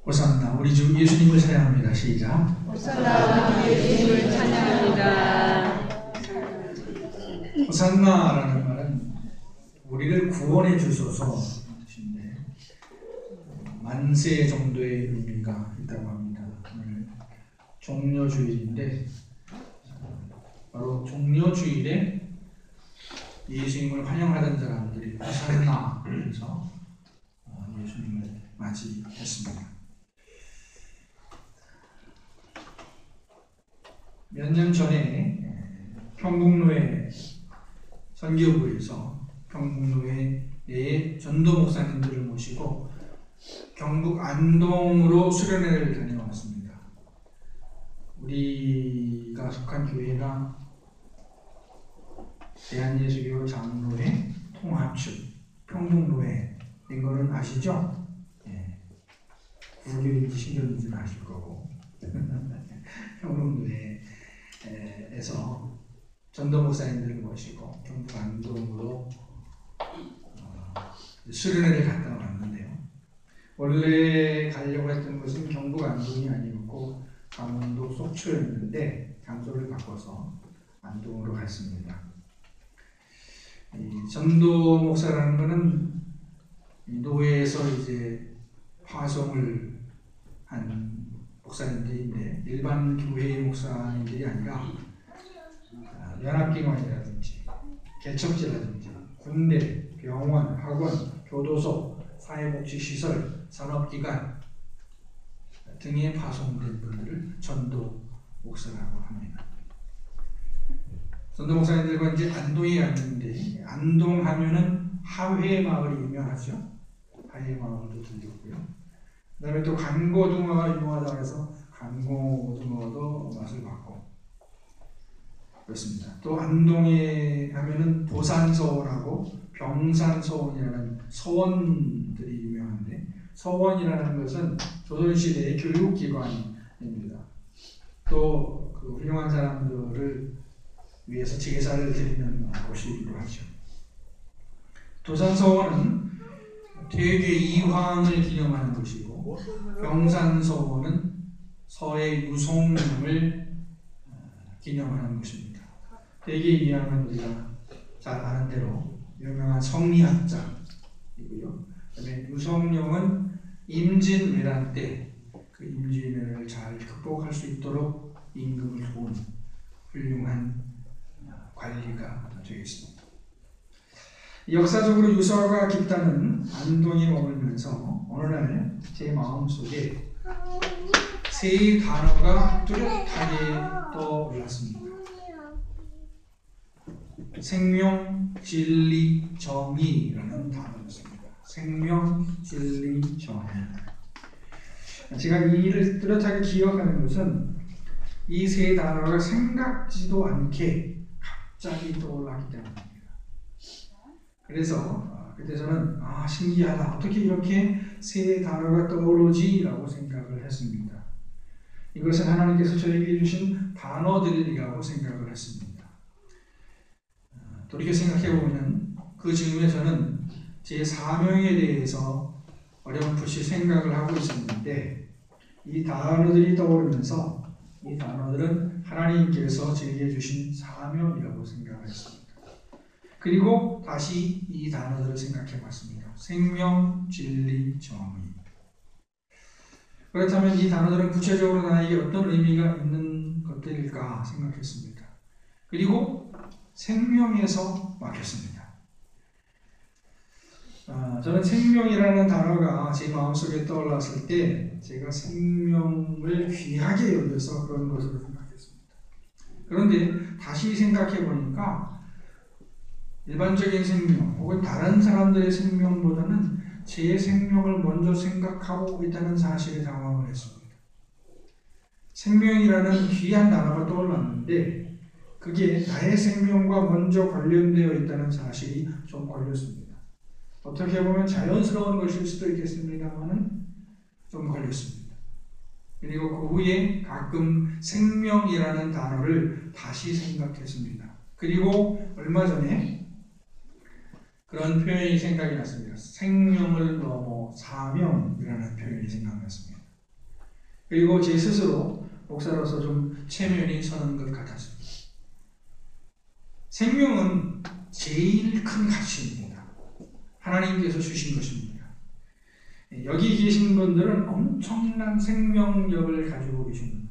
호산나 우리 주 예수님을 찬양합니다. 시작. 호산나 우리 예수님을 찬양합니다. 호산나라는 말은 우리를 구원해 주소서 뜻인데 만세 정도의 의미가 있다고 합니다. 오늘 종려주일인데 바로 종려주일에 예수님을 환영하던 사람들이 호산나 그래서 예수님을 맞이했습니다. 몇 년 전에 평북로회 선교부에서 평북로회의 전도 목사님들을 모시고 경북 안동으로 수련회를 다녀왔습니다. 우리가 속한 교회가 대한예수교 장로회 통합축 평북로회인 거는 아시죠? 구교인지 신교인지는 아실 거고 평북로회에서 전도 목사님들을 모시고 경북 안동으로 수련회를 갔다 왔는데요. 원래 가려고 했던 곳은 경북 안동이 아니었고 강원도 속초였는데 장소를 바꿔서 안동으로 갔습니다. 이 전도 목사라는 것은 노회에서 이제 파송을 한 목사님들인데 일반 교회의 목사님들이 아니라 연합기관이라든지 개척지라든지 군대, 병원, 학원, 교도소, 사회복지시설, 산업기관 등에 파송된 분들을 전도 목사라고 합니다. 전도 목사님들과 이제 안동에 갔는데 안동 하면은 하회 마을이 유명하죠. 하회 마을도 들렸고요. 그 다음에 또 간고등어가 유명하다고 해서 간고등어도 맛을 봤고 그렇습니다. 또 안동에 가면은 도산서원하고 병산서원이라는 서원들이 유명한데 서원이라는 것은 조선시대의 교육기관입니다. 또 그 훌륭한 사람들을 위해서 제사를 드리는 곳이기도 하죠. 도산서원은 퇴계 이황을 기념하는 곳이고 병산서원은 서해 유송을 기념하는 곳입니다. 퇴계 이황은 우리가 잘 아는 대로 유명한 성리학자이고요. 그다음에 유성룡은 임진왜란 때 그 임진왜란을 잘 극복할 수 있도록 임금을 도운 훌륭한 관리가 되겠습니다. 역사적으로 유서가 깊다는 안동에 머물면서 어느 날 제 마음속에 세 단어가 뚜렷하게 떠올랐습니다. 생명, 진리, 정의라는 단어였습니다. 생명, 진리, 정의. 제가 이 일을 뚜렷하게 기억하는 것은 이 세 단어가 생각지도 않게 갑자기 떠올랐기 때문입니다. 그래서 그때 저는 신기하다. 어떻게 이렇게 세 단어가 떠오르지? 라고 생각을 했습니다. 이것은 하나님께서 저에게 주신 단어들이라고 생각을 했습니다. 돌이켜 생각해보면 그 즈음에 저는 제 사명에 대해서 어렴풋이 생각을 하고 있었는데 이 단어들이 떠오르면서 이 단어들은 하나님께서 제게 주신 사명이라고 생각했습니다. 그리고 다시 이 단어들을 생각해 봤습니다. 생명, 진리, 정의. 그렇다면 이 단어들은 구체적으로 나에게 어떤 의미가 있는 것들일까 생각했습니다. 그리고 생명에서 막혔습니다. 저는 생명이라는 단어가 제 마음속에 떠올랐을 때 제가 생명을 귀하게 여겨서 그런 것으로 생각했습니다. 그런데 다시 생각해 보니까 일반적인 생명 혹은 다른 사람들의 생명보다는 제 생명을 먼저 생각하고 있다는 사실에 당황을 했습니다. 생명이라는 귀한 단어가 떠올랐는데 그게 나의 생명과 먼저 관련되어 있다는 사실이 좀 걸렸습니다. 어떻게 보면 자연스러운 것일 수도 있겠습니다만은 좀 걸렸습니다. 그리고 그 후에 가끔 생명이라는 단어를 다시 생각했습니다. 그리고 얼마 전에 그런 표현이 생각이 났습니다. 생명을 넘어 사명이라는 표현이 생각났습니다. 그리고 제 스스로 목사로서 좀 체면이 서는 것 같았습니다. 생명은 제일 큰 가치입니다. 하나님께서 주신 것입니다. 여기 계신 분들은 엄청난 생명력을 가지고 계십니다.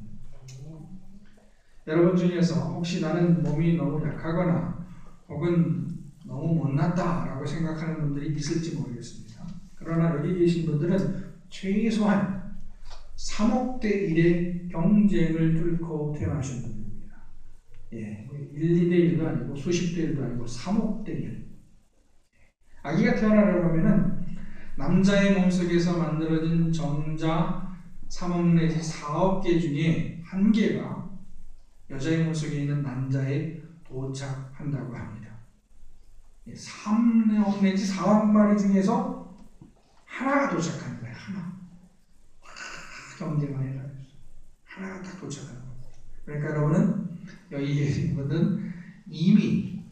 여러분 중에서 혹시 나는 몸이 너무 약하거나 혹은 너무 못났다라고 생각하는 분들이 있을지 모르겠습니다. 그러나 여기 계신 분들은 최소한 3억 대 1의 경쟁을 뚫고 태어나신 분들입니다. 1, 2대 1도 아니고 수십 대 1도 아니고 3억 대 1. 아기가 태어나려면 남자의 몸속에서 만들어진 정자 3억 내지 4억 개 중에 1개가 여자의 몸속에 있는 남자에 도착한다고 합니다. 3억 내지 4억 마리 중에서 하나가 도착하는 거예요. 하나. 경쟁을 해가지고 하나가 딱 도착하는 거예요. 그러니까 여러분은 여기 계신 분은 이미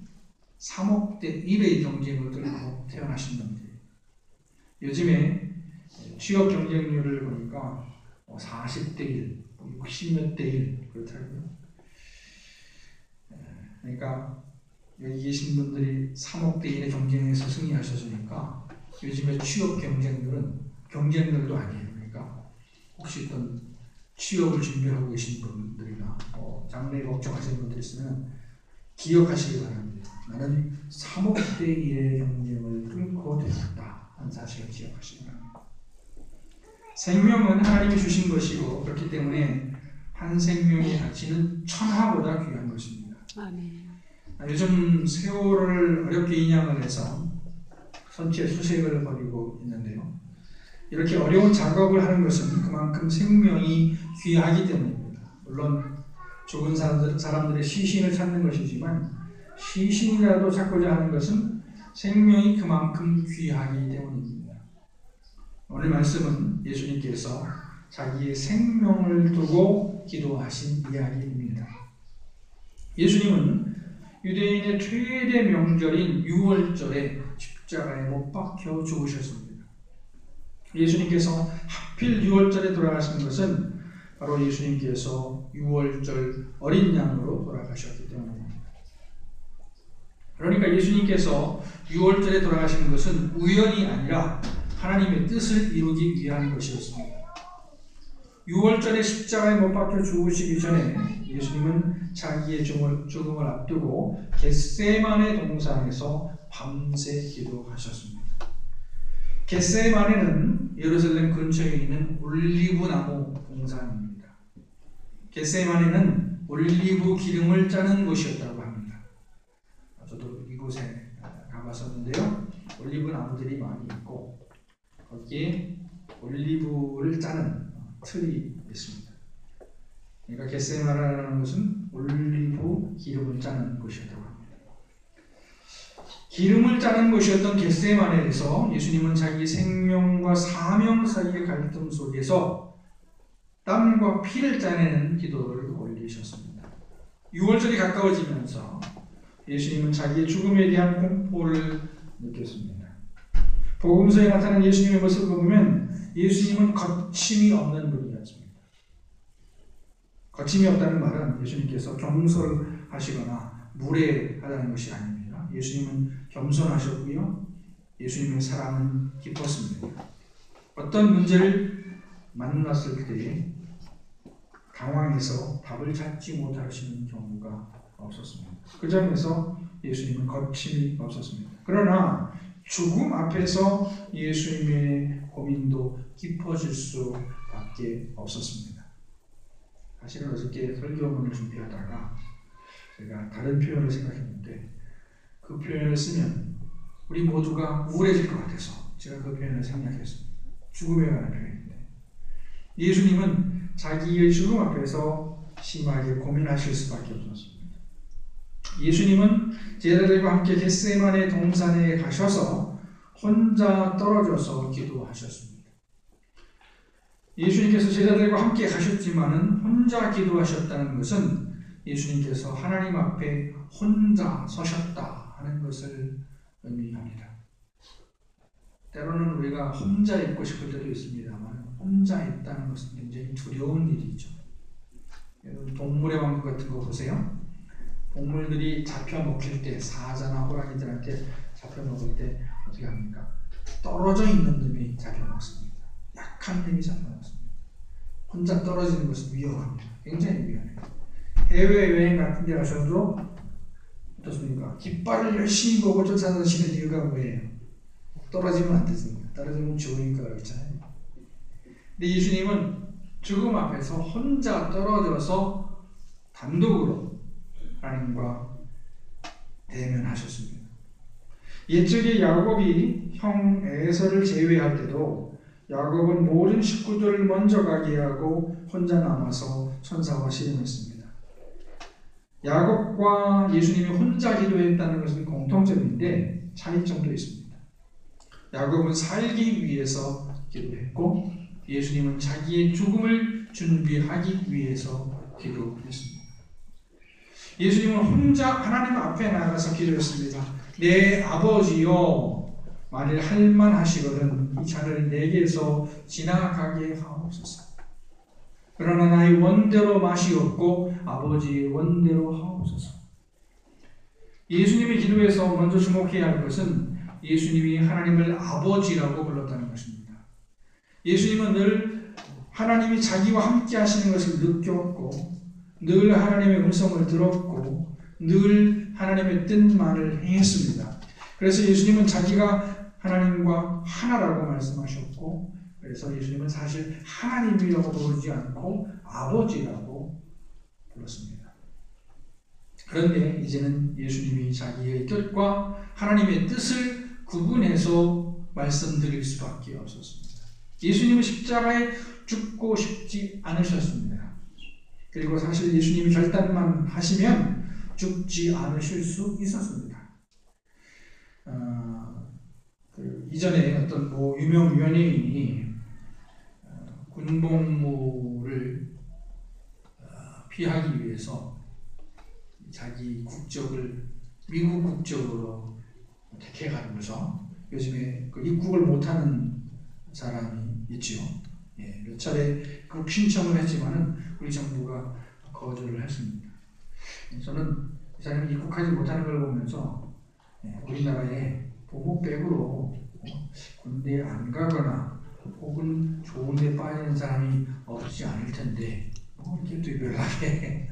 3억 대 1의 경쟁을 뚫고 태어나신 분들이에요. 요즘에 취업 경쟁률을 보니까 40대 1, 60몇 대 1 그렇더라고요. 그러니까 여기 계신 분들이 3억 대 1의 경쟁에서 승리하셨으니까 요즘에 취업 경쟁률도 아니에요. 그러니까 혹시 어떤 취업을 준비하고 계신 분들이나 장래 걱정하시는 분들 있으면 기억하시기 바랍니다. 나는 3억 대 1의 경쟁을 뚫고 되었다 하는 사실을 기억하시기 바랍니다. 생명은 하나님이 주신 것이고 그렇기 때문에 한 생명의 가치는 천하보다 귀한 것입니다. 아멘. 요즘 세월을 어렵게 인양을 해서 선체 수색을 벌이고 있는데요. 이렇게 어려운 작업을 하는 것은 그만큼 생명이 귀하기 때문입니다. 물론 죽은 사람들의 시신을 찾는 것이지만 시신이라도 찾고자 하는 것은 생명이 그만큼 귀하기 때문입니다. 오늘 말씀은 예수님께서 자기의 생명을 두고 기도하신 이야기입니다. 예수님은 유대인의 최대 명절인 유월절에 십자가에 못 박혀 죽으셨습니다. 예수님께서 하필 유월절에 돌아가신 것은 바로 예수님께서 유월절 어린 양으로 돌아가셨기 때문입니다. 그러니까 예수님께서 유월절에 돌아가신 것은 우연이 아니라 하나님의 뜻을 이루기 위한 것이었습니다. 유월절에 십자가에 못 박혀 죽으시기 전에 예수님은 자기의 죽음을 앞두고 겟세마네 동산에서 밤새 기도하셨습니다. 겟세마네는 예루살렘 근처에 있는 올리브 나무 동산입니다. 겟세마네는 올리브 기름을 짜는 곳이었다고 합니다. 저도 이곳에 가봤었는데요. 올리브 나무들이 많이 있고 거기에 올리브를 짜는 틀이 있습니다. 그러니까 겟세마네라는 것은 올리브 기름을 짜는 곳이었다고 합니다. 기름을 짜는 곳이었던 겟세마네에서 예수님은 자기 생명과 사명 사이의 갈등 속에서 땀과 피를 짜내는 기도를 올리셨습니다. 6월절이 가까워지면서 예수님은 자기의 죽음에 대한 공포를 느꼈습니다. 복음서에 나타난 예수님의 모습을 보면 예수님은 거침이 없는 분이었습니다. 거침이 없다는 말은 예수님께서 경솔하시거나 무례하다는 것이 아닙니다. 예수님은 겸손하셨고요. 예수님의 사랑은 깊었습니다. 어떤 문제를 만났을 때 당황해서 답을 찾지 못하시는 경우가 없었습니다. 그 점에서 예수님은 거침이 없었습니다. 그러나 죽음 앞에서 예수님의 고민도 깊어질 수밖에 없었습니다. 사실은 어저께 설교문을 준비하다가 제가 다른 표현을 생각했는데 그 표현을 쓰면 우리 모두가 우울해질 것 같아서 제가 그 표현을 생략했습니다. 죽음에 관한 표현인데 예수님은 자기의 죽음 앞에서 심하게 고민하실 수밖에 없었습니다. 예수님은 제자들과 함께 겟세마네 동산에 가셔서 혼자 떨어져서 기도하셨습니다. 예수님께서 제자들과 함께 가셨지만은 혼자 기도하셨다는 것은 예수님께서 하나님 앞에 혼자 서셨다 하는 것을 의미합니다. 때로는 우리가 혼자 있고 싶을 때도 있습니다만 혼자 있다는 것은 굉장히 두려운 일이죠. 동물의 왕국 같은 거 보세요. 동물들이 잡혀 먹힐 때, 사자나 호랑이들한테 잡혀 먹을 때 어떻게 합니까? 떨어져 있는 놈이 잡혀 먹습니다. 약한 놈이 잡혀 먹습니다. 혼자 떨어지는 것은 위험합니다. 굉장히 위험해요. 해외여행 같은 데 가셔도 어떻습니까? 깃발을 열심히 보고 쫓아다니시는 이유가 뭐예요? 떨어지면 안 되습니다. 떨어지면 죽으니까 그렇잖아요. 근데 예수님은 죽음 앞에서 혼자 떨어져서 단독으로 하나님과 대면하셨습니다. 옛적에 야곱이 형 에서를 제외할 때도 야곱은 모든 식구들을 먼저 가게 하고 혼자 남아서 천사와 씨름했습니다. 야곱과 예수님이 혼자 기도했다는 것은 공통점인데 차이점도 있습니다. 야곱은 살기 위해서 기도했고 예수님은 자기의 죽음을 준비하기 위해서 기도했습니다. 예수님은 혼자 하나님 앞에 나가서 기도했습니다. 내 아버지여, 만일 할만하시거든 이 잔을 내게서 지나가게 하옵소서. 그러나 나의 원대로 마시옵고 아버지의 원대로 하옵소서. 예수님의 기도에서 먼저 주목해야 할 것은 예수님이 하나님을 아버지라고 불렀다는 것입니다. 예수님은 늘 하나님이 자기와 함께 하시는 것을 느꼈고 늘 하나님의 음성을 들었고 늘 하나님의 뜻만을 행했습니다. 그래서 예수님은 자기가 하나님과 하나라고 말씀하셨고 그래서 예수님은 사실 하나님이라고 부르지 않고 아버지라고 불렀습니다. 그런데 이제는 예수님이 자기의 뜻과 하나님의 뜻을 구분해서 말씀드릴 수밖에 없었습니다. 예수님은 십자가에 죽고 싶지 않으셨습니다. 그리고 사실 예수님이 결단만 하시면 죽지 않으실 수 있었습니다. 이전에 어떤 유명 연예인이 군복무를 피하기 위해서 자기 국적을 미국 국적으로 택해가는 거죠. 요즘에 그 입국을 못하는 사람이 있지요. 몇 차례 그 신청을 했지만은 우리 정부가 거절을 했습니다. 저는 이 사람이 입국하지 못하는 걸 보면서 우리나라에 보호백으로 군대에 안 가거나 혹은 좋은 데 빠지는 사람이 없지 않을 텐데 이렇게 또 유별나게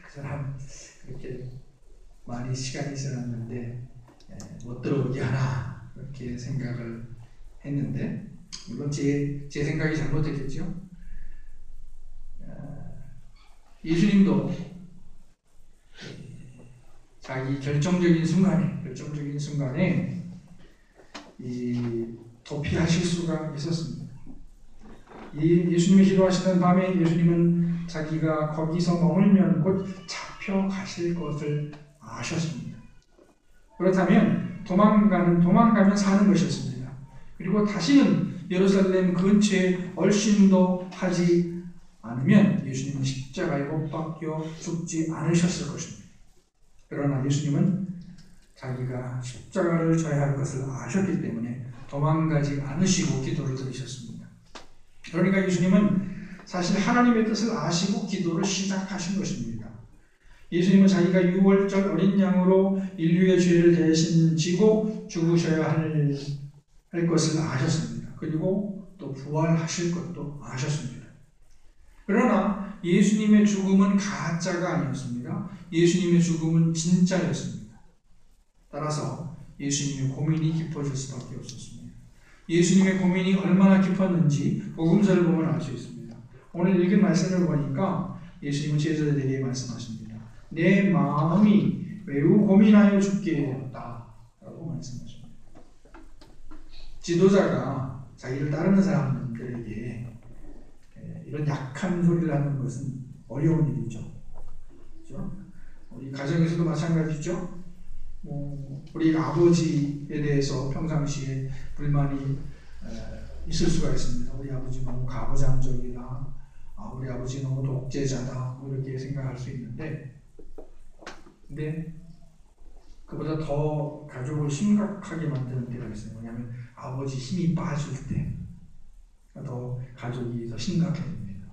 그 사람 그렇게 많이 시간이 지났는데 못 들어오게 하나 그렇게 생각을 했는데 물론 제 생각이 잘못됐겠죠. 예수님도 자기 결정적인 순간에 이 도피하실 수가 있었습니다. 예수님이 기도하시던 밤에 예수님은 자기가 거기서 머물면 곧 잡혀가실 것을 아셨습니다. 그렇다면 도망가면 사는 것이었습니다. 그리고 다시는 예루살렘 근처에 얼씬도 하지 않으면 예수님은 십자가에 못 박혀 죽지 않으셨을 것입니다. 그러나 예수님은 자기가 십자가를 져야 할 것을 아셨기 때문에 도망가지 않으시고 기도를 드리셨습니다. 그러니까 예수님은 사실 하나님의 뜻을 아시고 기도를 시작하신 것입니다. 예수님은 자기가 유월절 어린 양으로 인류의 죄를 대신 지고 죽으셔야 할 것을 아셨습니다. 그리고 또 부활하실 것도 아셨습니다. 그러나 예수님의 죽음은 가짜가 아니었습니다. 예수님의 죽음은 진짜였습니다. 따라서 예수님의 고민이 깊어질 수밖에 없었습니다. 예수님의 고민이 얼마나 깊었는지 복음서를 보면 알 수 있습니다. 오늘 읽은 말씀을 보니까 예수님은 제자들에게 말씀하십니다. 내 마음이 매우 고민하여 죽게 되었다 라고 말씀하십니다. 지도자가 자기를 따르는 사람들에게 이런 약한 소리를 하는 것은 어려운 일이죠. 그렇죠? 우리 가정에서도 마찬가지죠. 우리 아버지에 대해서 평상시에 불만이 있을 수가 있습니다. 우리 아버지 너무 가부장적이다. 우리 아버지 너무 독재자다. 이렇게 생각할 수 있는데 근데 그보다 더 가족을 심각하게 만드는 때가 있어요. 왜냐하면 아버지 힘이 빠질 때 더 가족이 더 심각해집니다.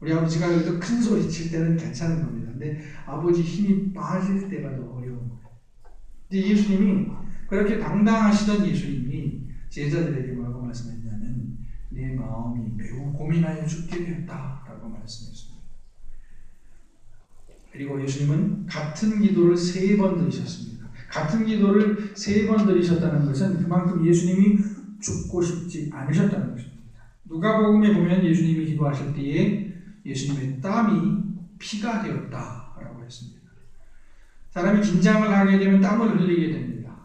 우리 아버지가 그래도 큰 소리 칠 때는 괜찮은 겁니다. 근데 아버지 힘이 빠질 때가 더 어려운 거예요. 근데 예수님이 그렇게 당당하시던 예수님이 제자들에게 뭐라고 말씀했냐면 내 마음이 매우 고민하여 죽게 되었다라고 말씀했습니다. 그리고 예수님은 같은 기도를 3번 드리셨습니다. 같은 기도를 3번 드리셨다는 것은 그만큼 예수님이 죽고 싶지 않으셨다는 것입니다. 누가복음에 보면 예수님이 기도하실 때에 예수님의 땀이 피가 되었다라고 했습니다. 사람이 긴장을 하게 되면 땀을 흘리게 됩니다.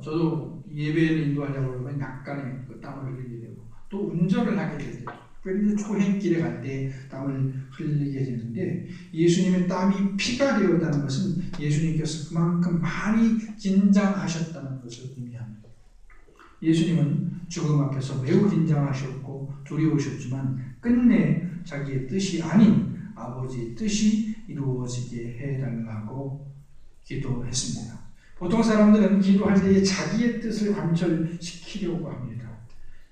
저도 예배를 인도하려고 그러면 약간의 그 땀을 흘리게 되고 또 운전을 하게 되죠. 그런데 초행길에 갈 때 땀을 흘리게 되는데 예수님의 땀이 피가 되었다는 것은 예수님께서 그만큼 많이 긴장하셨다는 것을 의미합니다. 예수님은 죽음 앞에서 매우 긴장하셨고 두려우셨지만 끝내 자기의 뜻이 아닌 아버지의 뜻이 이루어지게 해달라고 기도했습니다. 보통 사람들은 기도할 때에 자기의 뜻을 관철시키려고 합니다.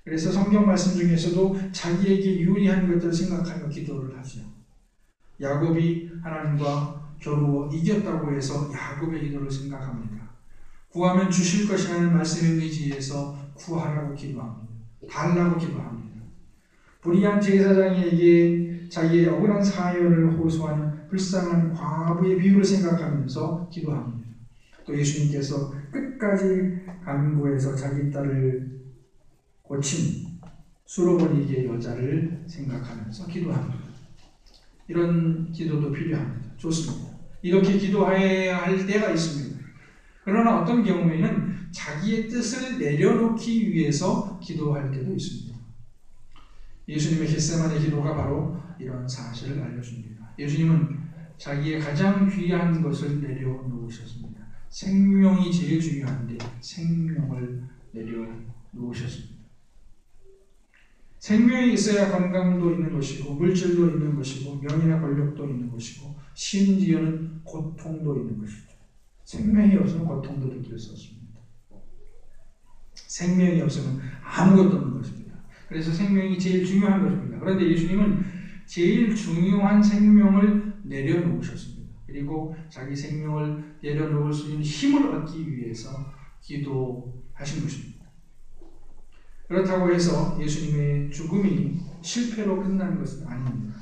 그래서 성경 말씀 중에서도 자기에게 유리한 것들을 생각하며 기도를 하죠. 야곱이 하나님과 겨루어 이겼다고 해서 야곱의 기도를 생각합니다. 구하면 주실 것이라는 말씀에 의지해서 구하라고 기도합니다. 달라고 기도합니다. 불의한 제사장에게 자기의 억울한 사연을 호소하는 불쌍한 과부의 비유를 생각하면서 기도합니다. 또 예수님께서 끝까지 간구해서 자기 딸을 고친 수로버니게 여자를 생각하면서 기도합니다. 이런 기도도 필요합니다. 좋습니다. 이렇게 기도해야 할 때가 있습니다. 그러나 어떤 경우에는 자기의 뜻을 내려놓기 위해서 기도할 때도 있습니다. 예수님의 겟세마네 기도가 바로 이런 사실을 알려줍니다. 예수님은 자기의 가장 귀한 것을 내려놓으셨습니다. 생명이 제일 중요한데 생명을 내려놓으셨습니다. 생명이 있어야 건강도 있는 것이고 물질도 있는 것이고 명예나 권력도 있는 것이고 심지어는 고통도 있는 것이죠. 생명이 없으면 고통도 느낄 수 없습니다. 생명이 없으면 아무것도 없는 것입니다. 그래서 생명이 제일 중요한 것입니다. 그런데 예수님은 제일 중요한 생명을 내려놓으셨습니다. 그리고 자기 생명을 내려놓을 수 있는 힘을 얻기 위해서 기도하신 것입니다. 그렇다고 해서 예수님의 죽음이 실패로 끝난 것은 아닙니다.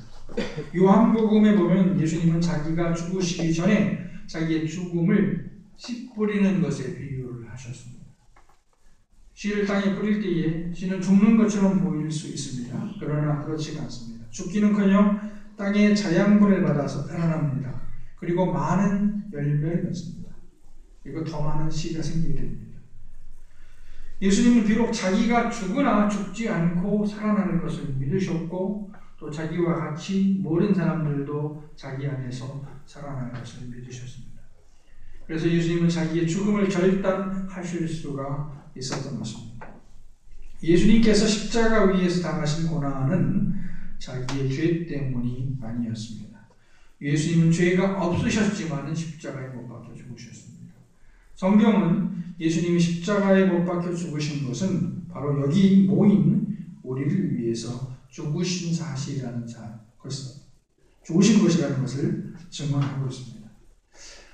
요한복음에 보면 예수님은 자기가 죽으시기 전에 자기의 죽음을 씨 뿌리는 것에 비유를 하셨습니다. 씨를 땅에 뿌릴 때에 씨는 죽는 것처럼 보일 수 있습니다. 그러나 그렇지가 않습니다. 죽기는커녕 땅의 자양분을 받아서 살아납니다. 그리고 많은 열매를 맺습니다. 그리고 더 많은 씨가 생기게 됩니다. 예수님은 비록 자기가 죽으나 죽지 않고 살아나는 것을 믿으셨고 또 자기와 같이 모든 사람들도 자기 안에서 살아날 것을 믿으셨습니다. 그래서 예수님은 자기의 죽음을 결단하실 수가 있었던 것입니다. 예수님께서 십자가 위에서 당하신 고난은 자기의 죄 때문이 아니었습니다. 예수님은 죄가 없으셨지만 십자가에 못 박혀 죽으셨습니다. 성경은 예수님이 십자가에 못 박혀 죽으신 것은 바로 여기 모인 우리를 위해서 죽으신 사실이라는 것을 죽으신 것이라는 것을 증언하고 있습니다.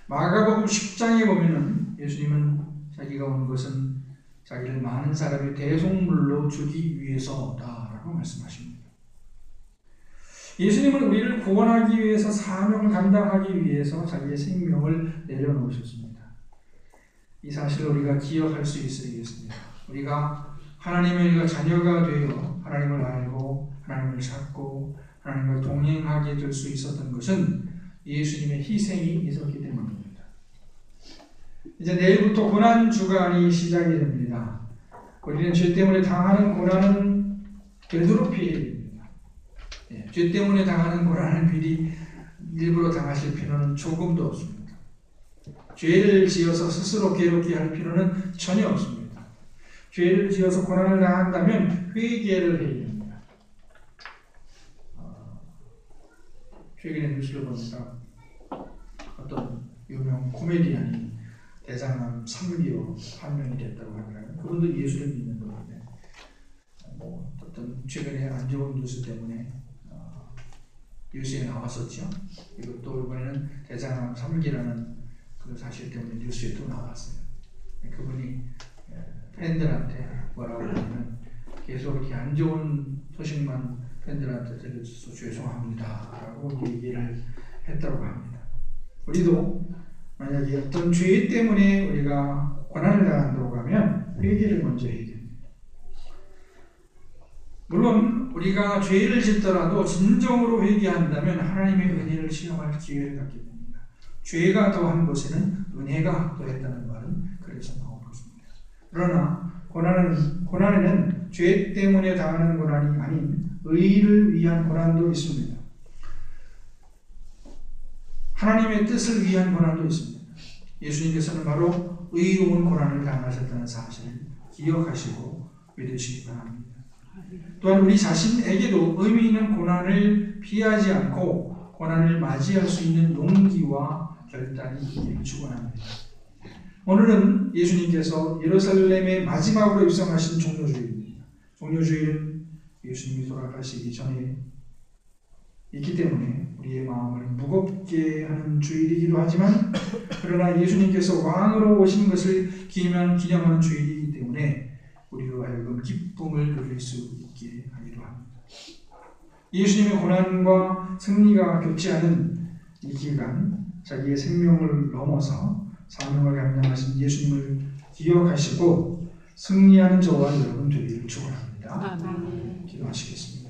마가복음 10장에 보면은 예수님은 자기가 온 것은 자기를 많은 사람의 대속물로 주기 위해서다라고 말씀하십니다. 예수님은 우리를 구원하기 위해서 사명을 감당하기 위해서 자기의 생명을 내려놓으셨습니다. 이 사실을 우리가 기억할 수 있어야겠습니다. 우리가 하나님의 자녀가 되어 하나님을 알고 하나님을 찾고 하나님과 동행하게 될 수 있었던 것은 예수님의 희생이 있었기 때문입니다. 이제 내일부터 고난주간이 시작이 됩니다. 우리는 죄 때문에 당하는 고난은 되도록 피해야 됩니다. 죄 때문에 당하는 고난을 미리 일부러 당하실 필요는 조금도 없습니다. 죄를 지어서 스스로 괴롭게 할 필요는 전혀 없습니다. 죄를 지어서 고난을 당한다면 회개를 해야 됩니다. 최근에 뉴스를 보니까 어떤 유명 코미디언이 대장암 3기로 판명이 됐다고 하더라고요. 그분도 예수를 믿는 분인데 최근에 안 좋은 뉴스 때문에 뉴스에 나왔었죠. 이것도 이번에는 대장암 3기라는 그 사실 때문에 뉴스에 또 나왔어요. 그분이 팬들한테 뭐라고 하냐면 계속 이렇게 안 좋은 소식만 팬들한테 들려줘서 죄송합니다라고 얘기를 했다고 합니다. 우리도 만약에 어떤 죄 때문에 우리가 고난을 당한다고 하면 회개를 먼저 해야 됩니다. 물론 우리가 죄를 짓더라도 진정으로 회개한다면 하나님의 은혜를 체험할 기회를 갖게 됩니다. 죄가 더한 곳에는 은혜가 더했다는 말은 그래서 나온 것입니다. 그러나 고난에는 죄 때문에 당하는 고난이 아닌 의를 위한 고난도 있습니다. 하나님의 뜻을 위한 고난도 있습니다. 예수님께서는 바로 의로운 고난을 당하셨다는 사실을 기억하시고 믿으시기 바랍니다. 또한 우리 자신에게도 의미 있는 고난을 피하지 않고 고난을 맞이할 수 있는 용기와 결단이 있기를 축원합니다. 오늘은 예수님께서 예루살렘에 마지막으로 입성하신 종료주일입니다. 종료주일은 예수님이 돌아가시기 전에 있기 때문에 우리의 마음을 무겁게 하는 주일이기도 하지만 그러나 예수님께서 왕으로 오신 것을 기념하는 주일이기 때문에 우리로 하여금 기쁨을 누릴 수 있게 하기도 합니다. 예수님의 고난과 승리가 교체하는 이 기간, 자기의 생명을 넘어서 사명을 감당하신 예수님을 기억하시고 승리하는 저와 여러분 되기를 축원합니다. 아멘. 기도하시겠습니다.